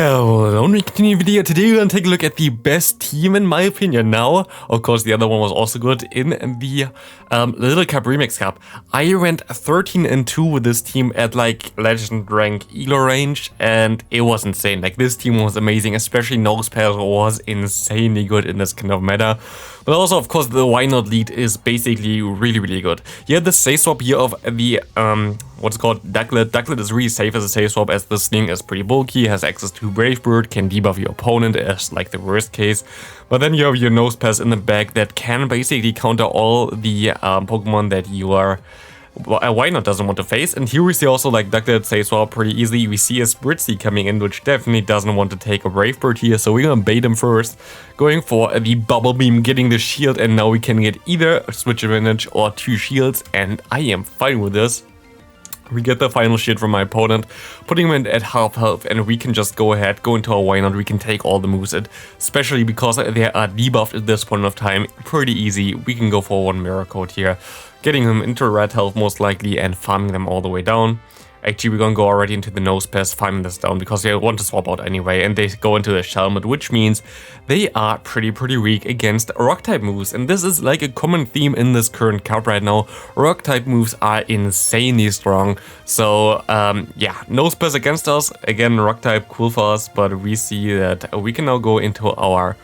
Hello, we continue the video. Today we're gonna take a look at the best team in my opinion now. Of course, the other one was also good in the Little Cup Remix Cup. I went 13-2 with this team at like legend rank elo range, and it was insane. Like, this team was amazing, especially Nosepass was insanely good in this kind of meta. But also, of course, the why not lead is basically really good. You have the safe swap here of the what's called Ducklet. Ducklet is really safe as a safe swap, as this thing is pretty bulky, has access to Brave Bird, can debuff your opponent as like the worst case. But then you have your Nosepass in the back that can basically counter all the Pokemon that you are why not doesn't want to face. And here we see also like Ducklet safe swap pretty easily. We see a Spritzy coming in, which definitely doesn't want to take a Brave Bird here, so we're gonna bait him first, going for the Bubble Beam, getting the shield, and now we can get either a switch advantage or 2 shields, and I am fine with this. We get the final shield from my opponent, putting him in at half health, and we can just go ahead, go into our why not. We can take all the moves, especially because they are debuffed at this point of time. Pretty easy. We can go for 1 Mirror Coat here, getting him into red health most likely and farming them all the way down. Actually, we're gonna go already into the Nosepass, farming this down because they want to swap out anyway, and they go into the Shelmet, which means they are pretty weak against Rock-type moves. And this is like a common theme in this current cup right now. Rock-type moves are insanely strong. So yeah, Nosepass against us. Again, Rock-type, cool for us, but we see that we can now go into our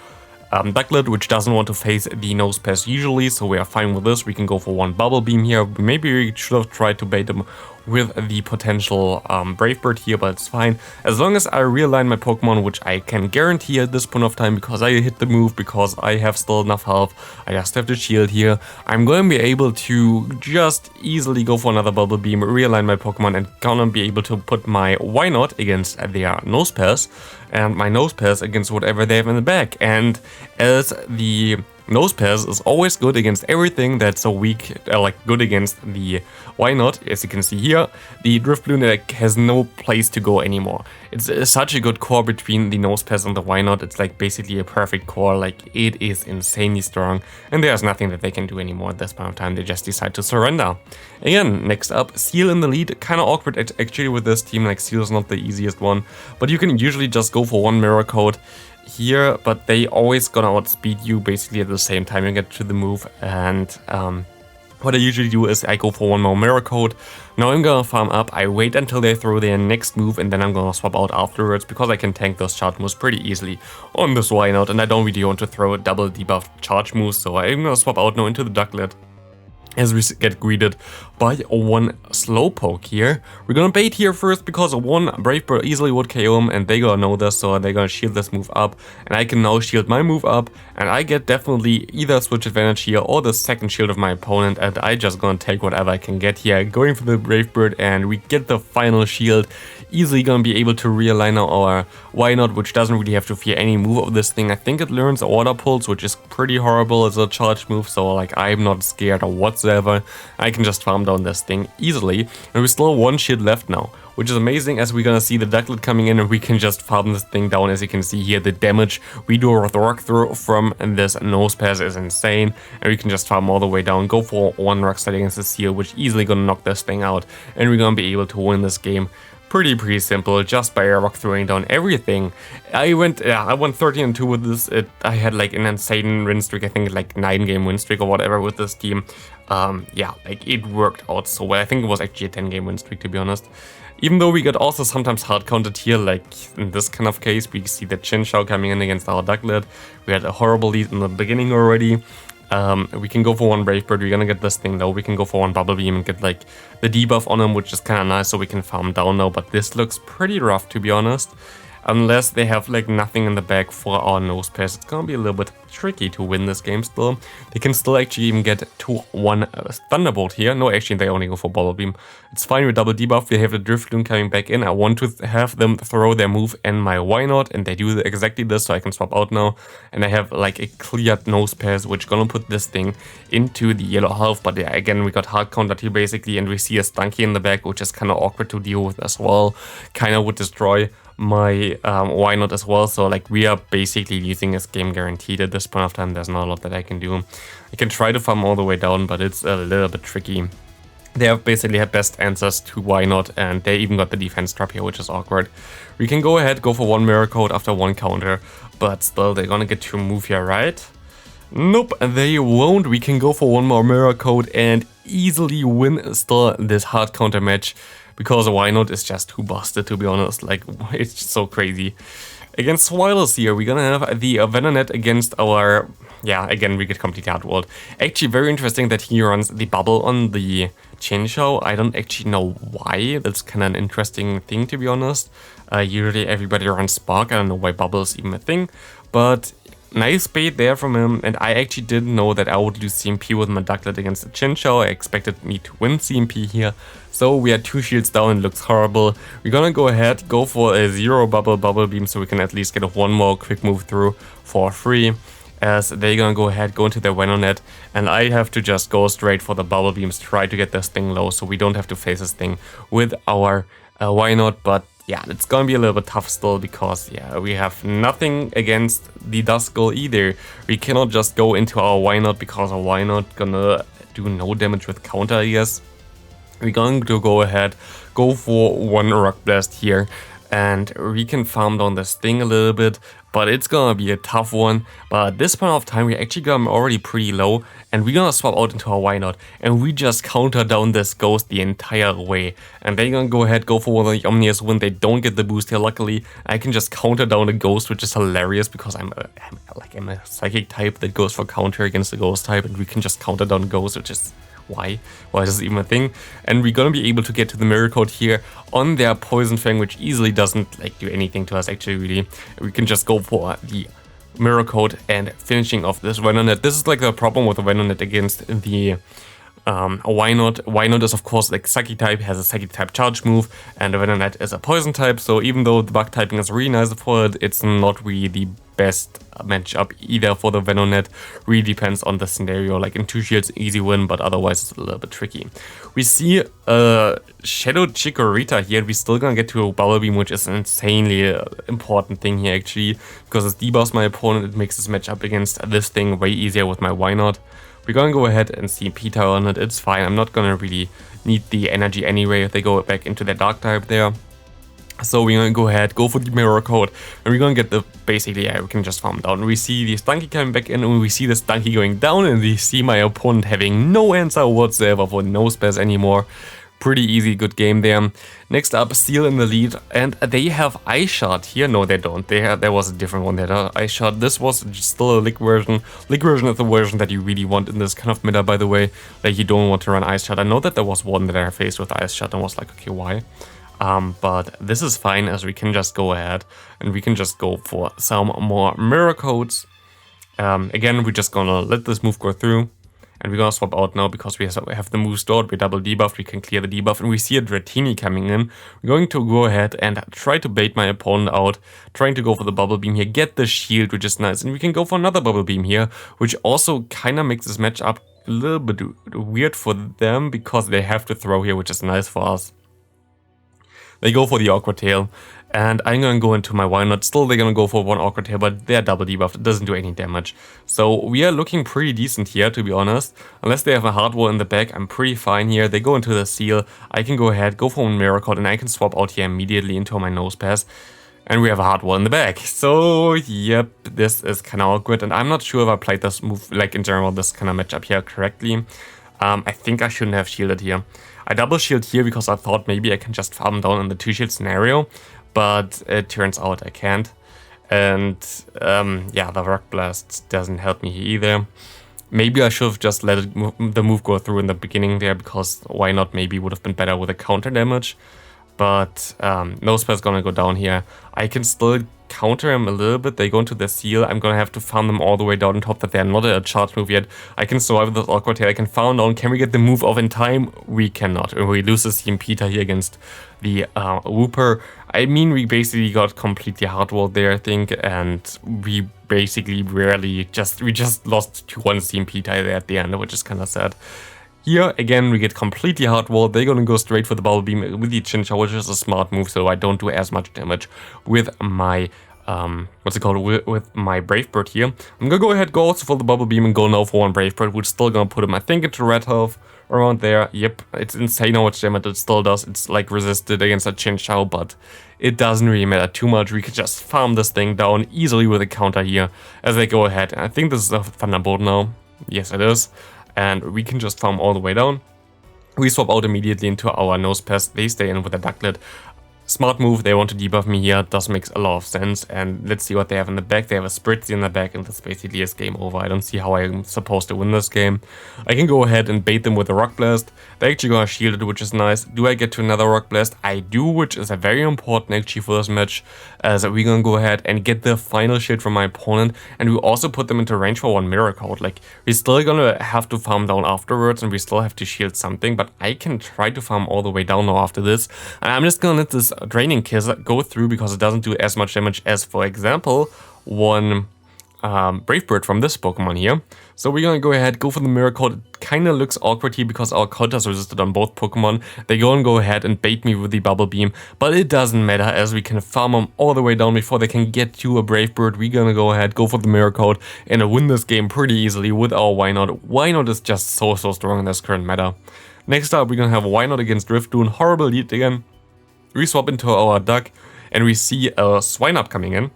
Ducklet, which doesn't want to face the Nosepass usually, so we are fine with this. We can go for 1 Bubble Beam here. Maybe we should have tried to bait them with the potential Brave Bird here, but it's fine. As long as I realign my Pokemon, which I can guarantee at this point of time because I hit the move, because I have still enough health, I just have the shield here, I'm going to be able to just easily go for another Bubble Beam, realign my Pokemon, and gonna be able to put my why not against their Nosepass, and my Nosepass against whatever they have in the back. And as the Nosepass is always good against everything that's so weak, like good against the why not, as you can see here, the Drifloon deck has no place to go anymore. It's such a good core between the Nosepass and the why not. It's like basically a perfect core. Like, it is insanely strong, and there's nothing that they can do anymore at this point of time. They just decide to surrender. Again, next up, Seel in the lead. Kind of awkward actually with this team. Like, Seel is not the easiest one, but you can usually just go for 1 Mirror Coat here, but they always gonna outspeed you basically at the same time you get to the move. And what I usually do is I go for 1 more Mirror Coat. Now I'm gonna farm up, I wait until they throw their next move, and then I'm gonna swap out afterwards because I can tank those charge moves pretty easily on this why not, and I don't really want to throw a double debuffed charge moves, so I'm gonna swap out now into the Ducklet. As we get greeted by 1 Slowpoke here. We're gonna bait here first because 1 Brave Bird easily would KO him, and they gonna know this, so they're gonna shield this move up, and I can now shield my move up, and I get definitely either switch advantage here or the second shield of my opponent, and I just gonna take whatever I can get here, going for the Brave Bird, and we get the final shield. Easily gonna be able to realign our why not, which doesn't really have to fear any move of this thing. I think it learns Order Pulse, which is pretty horrible as a charge move, so like, I'm not scared or whatsoever. I can just farm down this thing easily, and we still have 1 shield left now, which is amazing, as we're gonna see the Ducklet coming in, and we can just farm this thing down. As you can see here, the damage we do with Rock Throw from this Nosepass is insane, and we can just farm all the way down, go for 1 Rock Slide against the Seel, which easily gonna knock this thing out, and we're gonna be able to win this game. Pretty simple, just by rock throwing down everything. I went 13-2 with this. I had like an insane win streak, I think like 9-game win streak or whatever with this team. Yeah, like, it worked out so well. I think it was actually a 10-game win streak, to be honest. Even though we got also sometimes hard countered here, like in this kind of case, we see the Chinchou coming in against our Ducklet. We had a horrible lead in the beginning already. We can go for 1 Brave Bird, we're gonna get this thing though. We can go for 1 Bubble Beam and get like the debuff on him, which is kind of nice, so we can farm down now. But this looks pretty rough, to be honest. Unless they have like nothing in the back for our Nosepass, it's gonna be a little bit tricky to win this game still. They can still actually even get to 1 Thunderbolt here. No, actually they only go for Bubble Beam. It's fine with double debuff. We have the Drifloon coming back in. I want to have them throw their move and my why not, and they do exactly this, so I can swap out now. And I have like a cleared Nosepass, which gonna put this thing into the yellow health. But yeah, again, we got hard countered here basically, and we see a Stunky in the back, which is kind of awkward to deal with as well. Kind of would destroy my why not as well, so like, we are basically losing this game guaranteed at this point of time. There's not a lot that I can do. I can try to farm all the way down, but it's a little bit tricky. They have basically had best answers to why not, and they even got the defense trap here, which is awkward. We can go ahead, go for one mirror code after one counter, but still they're gonna get to move here, right? Nope, they won't. We can go for one more mirror code and easily win still this hard counter match, because why not is just too busted, to be honest. Like, it's just so crazy. Against Swirlers here, we're gonna have the Venonet against our... Yeah, again, we get completely hardwalled. Actually, very interesting that he runs the bubble on the Chinchou. I don't actually know why. That's kind of an interesting thing, to be honest. Usually everybody runs Spark. I don't know why bubble is even a thing. But nice bait there from him. And I actually didn't know that I would lose CMP with my Ducklet against the Chinchou. I expected me to win CMP here. So we had 2 shields down. It looks horrible. We're gonna go ahead, go for a 0 bubble beam so we can at least get one more quick move through for free. As they're gonna go ahead, go into their Venonet, and I have to just go straight for the bubble beams, try to get this thing low so we don't have to face this thing with our why not. But yeah, it's gonna be a little bit tough still, because yeah, we have nothing against the Duskull either. We cannot just go into our why not, because our why not gonna do no damage with counter, I guess. We're going to go ahead, go for one Rock Blast here, and we can farm down this thing a little bit, but it's gonna be a tough one. But at this point of time, we actually got him already pretty low, and we're gonna swap out into our why not, and we just counter down this ghost the entire way. And they're gonna go ahead, go for one of the Omnius when they don't get the boost here. Luckily, I can just counter down the ghost, which is hilarious, because I'm a psychic type that goes for counter against the ghost type, and we can just counter down ghost, which is... Why is this even a thing? And we're gonna be able to get to the mirror code here on their Poison Fang, which easily doesn't like do anything to us actually, really. We can just go for the mirror code and finishing off this Venonet. This is like the problem with the Venonet against the why not? Why not is of course like Psychic type, has a Psychic type charge move, and the Venonet is a poison type, so even though the bug typing is really nice for it, it's not really the best matchup either for the Venonet. Really depends on the scenario. Like in 2 shields, easy win, but otherwise it's a little bit tricky. We see a Shadow Chikorita here. We're still gonna get to a Bubble Beam, which is an insanely important thing here actually, because it debuffs my opponent. It makes this matchup against this thing way easier with my why not. We're gonna go ahead and see P-Tower on it. It's fine. I'm not gonna really need the energy anyway if they go back into their Dark type there. So we're gonna go ahead, go for the mirror code, and we're gonna get the basically, yeah, we can just farm down. We see the Stunky coming back in, and we see the Stunky going down, and we see my opponent having no answer whatsoever for Nosepass anymore. Pretty easy, good game there. Next up, Seel in the lead, and they have Ice Shard here. No, they don't. There was a different one. They had Ice Shard. This was still a Lick version. Lick version is the version that you really want in this kind of meta, by the way. Like, you don't want to run Ice Shard. I know that there was one that I faced with Ice Shard and was like, okay, why? But this is fine, as we can just go ahead and we can just go for some more mirror codes. Again, we're just gonna let this move go through, and we're gonna swap out now because we have the move stored. We're double debuffed, we can clear the debuff, and we see a Dratini coming in. We're going to go ahead and try to bait my opponent out, trying to go for the Bubble Beam here, get the shield, which is nice, and we can go for another Bubble Beam here, which also kind of makes this matchup a little bit weird for them, because they have to throw here, which is nice for us. They go for the Awkward Tail, and I'm gonna go into my why not. Still, they're gonna go for one Awkward Tail, but they're double debuffed. It doesn't do any damage. So we are looking pretty decent here, to be honest. Unless they have a hard wall in the back, I'm pretty fine here. They go into the Seel. I can go ahead, go for a Mirror Code, and I can swap out here immediately into my Nosepass. And we have a hard wall in the back. So, yep, this is kind of awkward. And I'm not sure if I played this move, like in general, this kind of matchup here correctly. I think I shouldn't have shielded here. I double shield here because I thought maybe I can just farm down in the 2-shield scenario, but it turns out I can't. And yeah, the Rock Blast doesn't help me either. Maybe I should have just let the move go through in the beginning there, because why not, maybe would have been better with a counter damage. But Nosepass is gonna go down here. I can still counter him a little bit. They go into the Seel. I'm gonna have to farm them all the way down on top that they're not a charge move yet. I can survive this Awkward Tail. I can farm down. Can we get the move off in time? We cannot. And we lose the CMP here against the Wooper. I mean, we basically got completely hardwalled there, I think, and we basically we just lost to one CMP there at the end, which is kind of sad. Here, again, we get completely hardwalled. They're gonna go straight for the Bubble Beam with the Chinchou, which is a smart move, so I don't do as much damage with my what's it called, with my Brave Bird here. I'm gonna go ahead, go also for the Bubble Beam and go now for one Brave Bird, which is still gonna put him, I think, into red health around there. Yep, it's insane how much damage it still does. It's like resisted against a Chinchou, but it doesn't really matter too much. We could just farm this thing down easily with a counter here as they go ahead. I think this is a Thunderbolt now. Yes, it is. And we can just farm all the way down. We swap out immediately into our Nosepass. They stay in with a Ducklet. Smart move, they want to debuff me here, does make a lot of sense, and let's see what they have in the back. They have a Spritzy in the back, and this basically is game over. I don't see how I'm supposed to win this game. I can go ahead and bait them with a Rock Blast. They actually got shielded, which is nice. Do I get to another Rock Blast? I do, which is a very important actually for this match, as we're gonna go ahead and get the final shield from my opponent, and we also put them into range for one Mirror Coat. Like, we're still gonna have to farm down afterwards, and we still have to shield something, but I can try to farm all the way down now after this, and I'm just gonna let this Draining Kiss go through because it doesn't do as much damage as, for example, one Brave Bird from this Pokemon here. So we're gonna go ahead, go for the Mirror Coat. It kinda looks awkward here because our counters resisted on both Pokemon. They go ahead and bait me with the Bubble Beam, but it doesn't matter as we can farm them all the way down before they can get to a Brave Bird. We're gonna go ahead, go for the Mirror Coat, and win this game pretty easily with our Wynaut. Wynaut is just so strong in this current meta. Next up, we're gonna have Wynaut against Riftdoon. Horrible lead again. We swap into our Duck, and we see a Swinub coming in.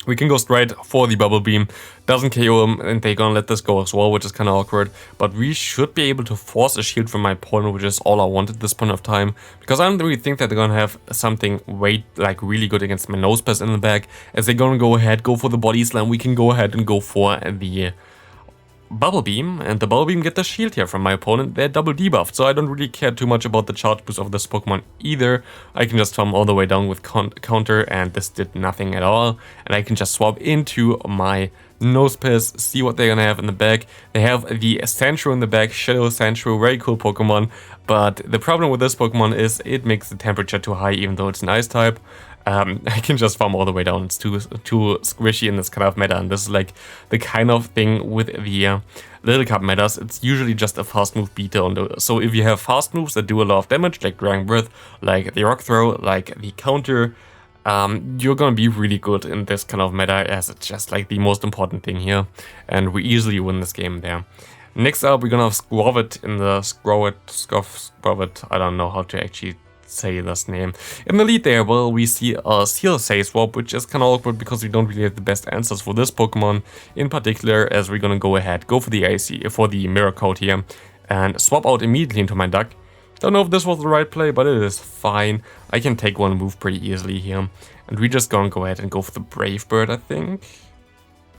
We can go straight for the Bubble Beam, doesn't KO him, and they're gonna let this go as well, which is kind of awkward. But we should be able to force a shield from my opponent, which is all I want at this point of time. Because I don't really think that they're gonna have something really good against my Nosepass in the back. As they're gonna go ahead, go for the Body Slam, we can go ahead and go for the Bubble Beam, and the Bubble Beam get the shield here from my opponent. They're double debuffed, so I don't really care too much about the charge boost of this Pokemon either. I can just farm all the way down with counter, and this did nothing at all. And I can just swap into my Nosepass, see what they're gonna have in the back. They have the Sandshrew in the back, Shadow Sandshrew, very cool Pokemon. But the problem with this Pokemon is it makes the temperature too high, even though it's an Ice type. I can just farm all the way down. It's too squishy in this kind of meta, and this is like the kind of thing with the Little Cup metas. It's usually just a fast move beater. So if you have fast moves that do a lot of damage, like Dragon Breath, like the Rock Throw, like the counter, you're gonna be really good in this kind of meta, as it's just like the most important thing here, and we easily win this game there. Next up, we're gonna have Skwovet in the Skwovet. I don't know how to actually say this name. In the lead there, well, we see a Seel say swap, which is kind of awkward because we don't really have the best answers for this Pokemon in particular, as we're gonna go ahead, go for the Mirror Coat here, and swap out immediately into my Duck. Don't know if this was the right play, but it is fine. I can take one move pretty easily here, and we're just gonna go ahead and go for the Brave Bird, I think.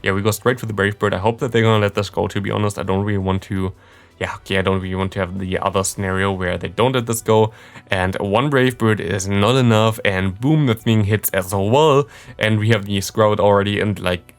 Yeah, we go straight for the Brave Bird. I hope that they're gonna let this go, to be honest. I don't really want to... Yeah, okay, I don't really want to have the other scenario where they don't let this go, and one Brave Bird is not enough, and boom, the thing hits as well, and we have the Sprout already and like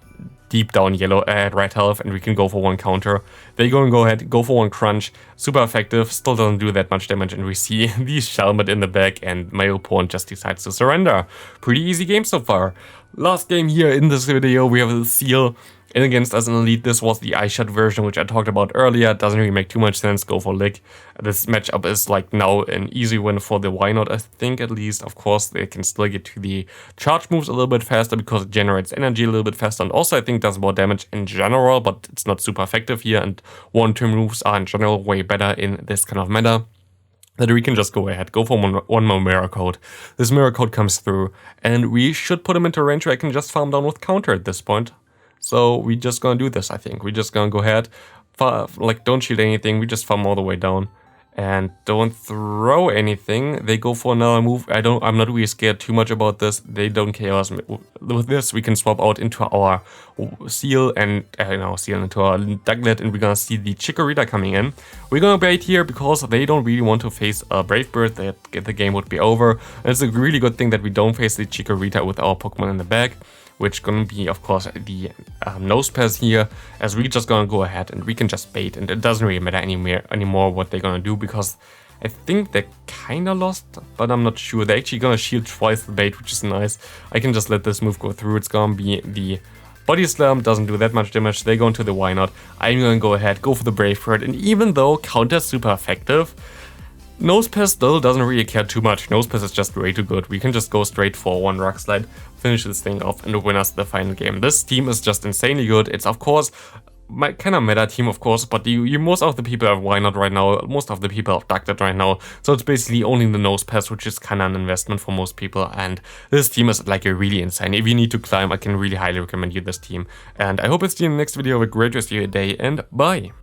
deep down yellow at red health, and we can go for one counter. They're gonna go ahead, go for one crunch, super effective, still doesn't do that much damage, and we see the Shelmet in the back, and my opponent just decides to surrender. Pretty easy game so far. Last game here in this video, we have a Seel in against us in Elite. This was the Ice Shot version, which I talked about earlier. Doesn't really make too much sense. Go for Lick. This matchup is like now an easy win for the Wynaut, I think, at least. Of course, they can still get to the charge moves a little bit faster because it generates energy a little bit faster, and also I think does more damage in general, but it's not super effective here, and one-turn moves are in general way better in this kind of meta. That we can just go ahead, go for one more Mirror Coat. This Mirror Coat comes through, and we should put him into a range where I can just farm down with counter at this point. So we just gonna do this, I think. We're just gonna go ahead, don't shield anything, we just farm all the way down. And don't throw anything. They go for another move. I'm not really scared too much about this. They don't KO us. With this, we can swap out into our Seel and Seel into our Ducklet, and we're gonna see the Chikorita coming in. We're gonna bait here because they don't really want to face a Brave Bird. The game would be over. And it's a really good thing that we don't face the Chikorita with our Pokemon in the back, which gonna be, of course, the Nosepass here, as we just gonna go ahead and we can just bait, and it doesn't really matter anymore what they're gonna do, because I think they kinda lost, but I'm not sure. They're actually gonna shield twice the bait, which is nice. I can just let this move go through. It's gonna be the Body Slam, doesn't do that much damage. They go into the Wynaut. I'm gonna go ahead, go for the Brave Bird, and even though counter's super effective, Nosepass still doesn't really care too much. Nosepass is just way too good. We can just go straight for one Rock Slide, finish this thing off, and win us the final game. This team is just insanely good. It's of course my kind of meta team, of course, but you most of the people have Why Not right now, most of the people have Ducked It right now, so it's basically only the Nosepass, which is kind of an investment for most people, and this team is like a really insane. If you need to climb, I can really highly recommend you this team, and I hope to see you in the next video. Have a great rest of your day, and bye!